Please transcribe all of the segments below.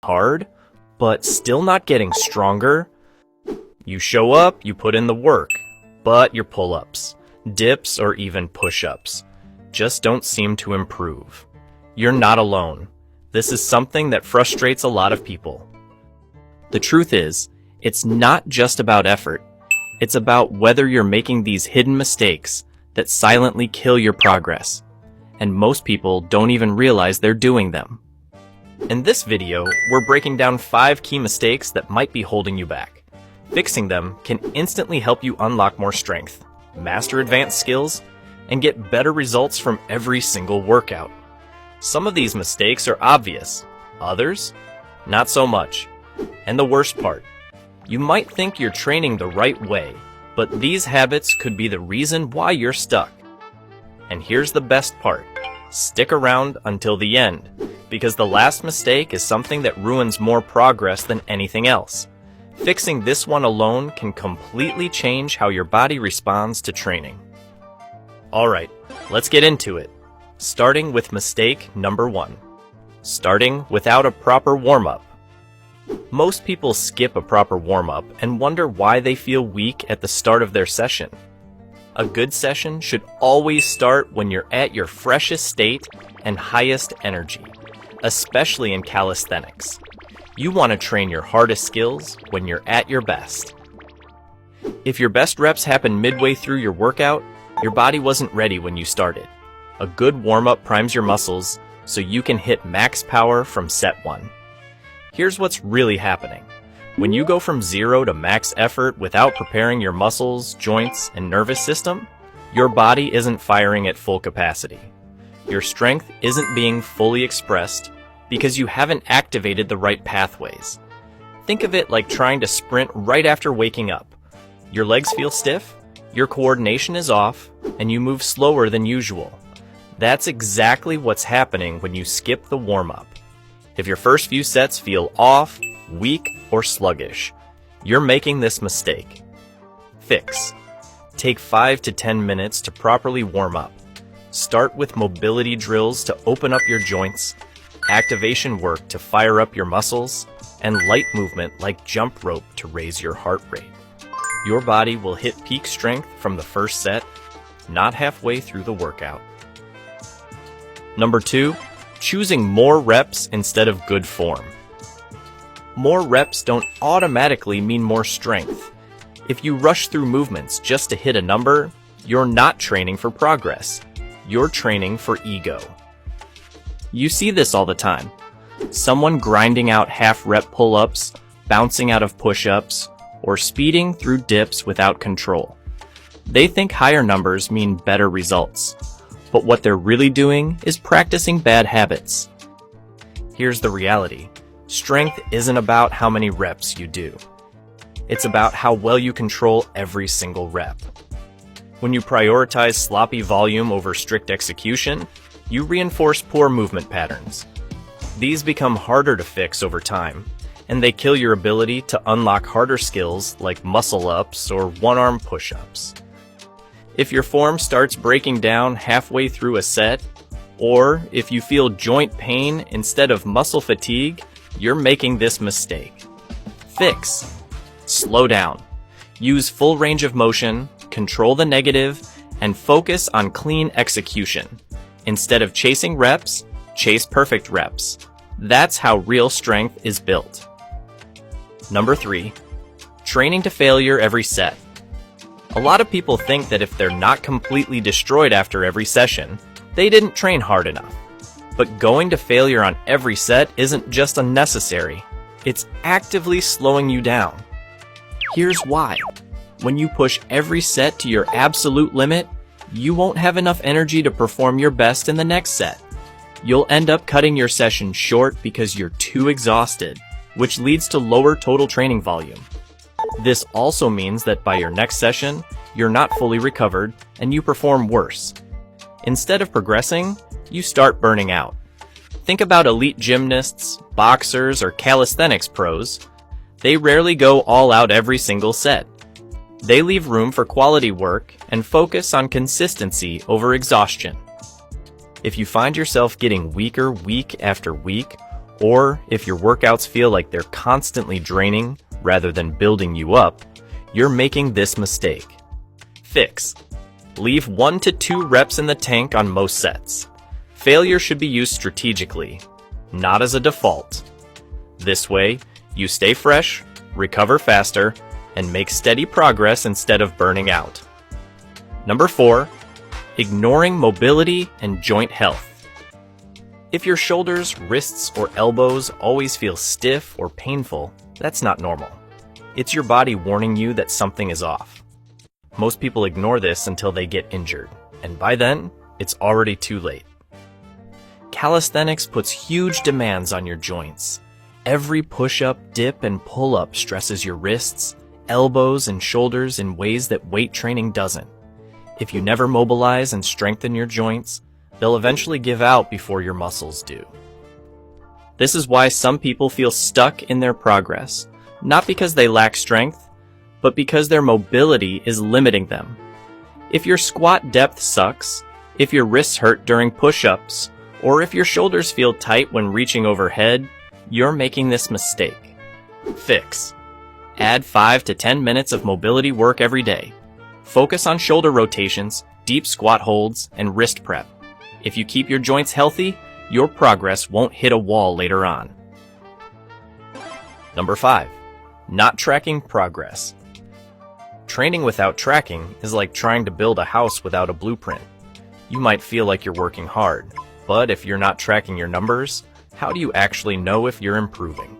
hard, but still not getting stronger? You show up, you put in the work, but your pull-ups, dips, or even push-ups just don't seem to improve. You're not alone. This is something that frustrates a lot of people. The truth is, it's not just about effort. It's about whether you're making these hidden mistakes that silently kill your progress. And most people don't even realize they're doing them. In this video, we're breaking down 5 key mistakes that might be holding you back. Fixing them can instantly help you unlock more strength, master advanced skills, and get better results from every single workout. Some of these mistakes are obvious, others, not so much. And the worst part, you might think you're training the right way, but these habits could be the reason why you're stuck. And here's the best part. Stick around until the end, because the last mistake is something that ruins more progress than anything else. Fixing this one alone can completely change how your body responds to training. Alright, let's get into it. Starting with mistake number 1. Starting without a proper warm-up. Most people skip a proper warm-up and wonder why they feel weak at the start of their session. A good session should always start when you're at your freshest state and highest energy, especially in calisthenics. You want to train your hardest skills when you're at your best. If your best reps happen midway through your workout, your body wasn't ready when you started. A good warm-up primes your muscles so you can hit max power from set 1. Here's what's really happening. When you go from 0 to max effort without preparing your muscles, joints, and nervous system, your body isn't firing at full capacity. Your strength isn't being fully expressed because you haven't activated the right pathways. Think of it like trying to sprint right after waking up. Your legs feel stiff, your coordination is off, and you move slower than usual. That's exactly what's happening when you skip the warm-up. If your first few sets feel off, weak, or sluggish, you're making this mistake. Fix. Take 5 to 10 minutes to properly warm up. Start with mobility drills to open up your joints, activation work to fire up your muscles, and light movement like jump rope to raise your heart rate. Your body will hit peak strength from the first set, not halfway through the workout. Number 2, choosing more reps instead of good form. More reps don't automatically mean more strength. If you rush through movements just to hit a number, you're not training for progress. You're training for ego. You see this all the time. Someone grinding out half-rep pull-ups, bouncing out of push-ups, or speeding through dips without control. They think higher numbers mean better results, but what they're really doing is practicing bad habits. Here's the reality. Strength isn't about how many reps you do. It's about how well you control every single rep. When you prioritize sloppy volume over strict execution, you reinforce poor movement patterns. These become harder to fix over time, and they kill your ability to unlock harder skills like muscle-ups or one-arm push-ups. If your form starts breaking down halfway through a set, or if you feel joint pain instead of muscle fatigue, you're making this mistake. Fix. Slow down. Use full range of motion, control the negative, and focus on clean execution. Instead of chasing reps, chase perfect reps. That's how real strength is built. Number 3, training to failure every set. A lot of people think that if they're not completely destroyed after every session, they didn't train hard enough. But going to failure on every set isn't just unnecessary, it's actively slowing you down. Here's why. When you push every set to your absolute limit, you won't have enough energy to perform your best in the next set. You'll end up cutting your session short because you're too exhausted, which leads to lower total training volume. This also means that by your next session, you're not fully recovered and you perform worse. Instead of progressing, you start burning out. Think about elite gymnasts, boxers, or calisthenics pros. They rarely go all out every single set. They leave room for quality work and focus on consistency over exhaustion. If you find yourself getting weaker week after week, or if your workouts feel like they're constantly draining rather than building you up, you're making this mistake. Fix. Leave 1 to 2 reps in the tank on most sets. Failure should be used strategically, not as a default. This way, you stay fresh, recover faster, and make steady progress instead of burning out. Number 4, ignoring mobility and joint health. If your shoulders, wrists, or elbows always feel stiff or painful, that's not normal. It's your body warning you that something is off. Most people ignore this until they get injured, and by then, it's already too late. Calisthenics puts huge demands on your joints. Every push-up, dip, and pull-up stresses your wrists, elbows, and shoulders in ways that weight training doesn't. If you never mobilize and strengthen your joints, they'll eventually give out before your muscles do. This is why some people feel stuck in their progress, not because they lack strength, but because their mobility is limiting them. If your squat depth sucks, if your wrists hurt during push-ups, or if your shoulders feel tight when reaching overhead, you're making this mistake. Fix. Add 5 to 10 minutes of mobility work every day. Focus on shoulder rotations, deep squat holds, and wrist prep. If you keep your joints healthy, your progress won't hit a wall later on. Number 5. Not tracking progress. Training without tracking is like trying to build a house without a blueprint. You might feel like you're working hard, but if you're not tracking your numbers, how do you actually know if you're improving?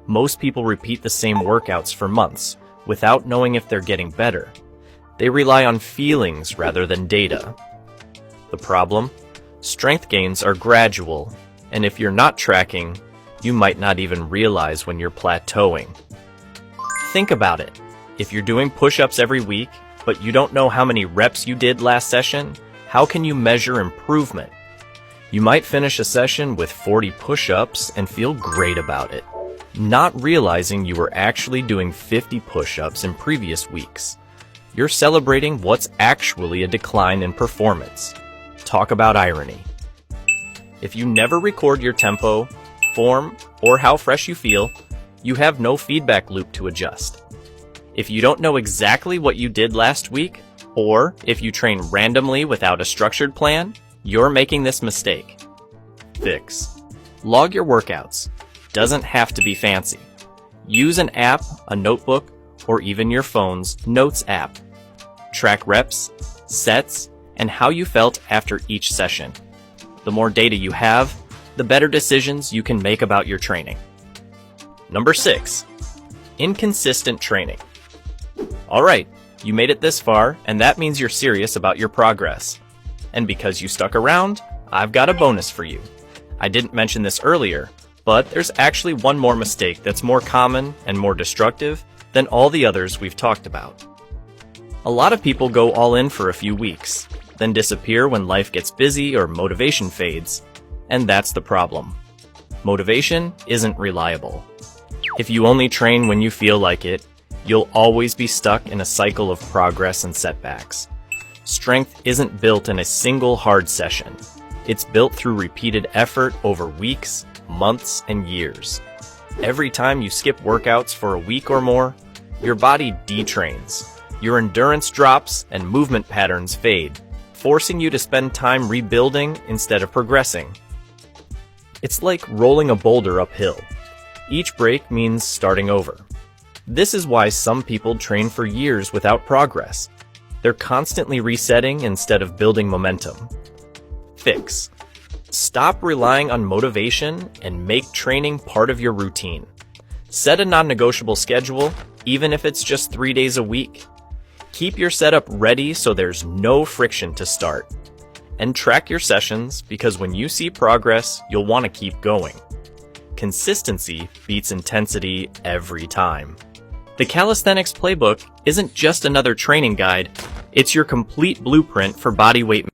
Most people repeat the same workouts for months without knowing if they're getting better. They rely on feelings rather than data. The problem? Strength gains are gradual, and if you're not tracking, you might not even realize when you're plateauing. Think about it. If you're doing push-ups every week, but you don't know how many reps you did last session, how can you measure improvement? You might finish a session with 40 push-ups and feel great about it, not realizing you were actually doing 50 push-ups in previous weeks. You're celebrating what's actually a decline in performance. Talk about irony. If you never record your tempo, form, or how fresh you feel, you have no feedback loop to adjust. If you don't know exactly what you did last week, or if you train randomly without a structured plan, you're making this mistake. Fix. Log your workouts. Doesn't have to be fancy. Use an app, a notebook, or even your phone's Notes app. Track reps, sets, and how you felt after each session. The more data you have, the better decisions you can make about your training. Number 6. Inconsistent training. Alright, you made it this far, and that means you're serious about your progress. And because you stuck around, I've got a bonus for you. I didn't mention this earlier, but there's actually one more mistake that's more common and more destructive than all the others we've talked about. A lot of people go all in for a few weeks, then disappear when life gets busy or motivation fades, and that's the problem. Motivation isn't reliable. If you only train when you feel like it, you'll always be stuck in a cycle of progress and setbacks. Strength isn't built in a single hard session. It's built through repeated effort over weeks, months, and years. Every time you skip workouts for a week or more, your body detrains. Your endurance drops and movement patterns fade, forcing you to spend time rebuilding instead of progressing. It's like rolling a boulder uphill. Each break means starting over. This is why some people train for years without progress. They're constantly resetting instead of building momentum. Fix. Stop relying on motivation and make training part of your routine. Set a non-negotiable schedule, even if it's just 3 days a week. Keep your setup ready so there's no friction to start. And track your sessions, because when you see progress, you'll want to keep going. Consistency beats intensity every time. The Calisthenics Playbook isn't just another training guide, it's your complete blueprint for body weight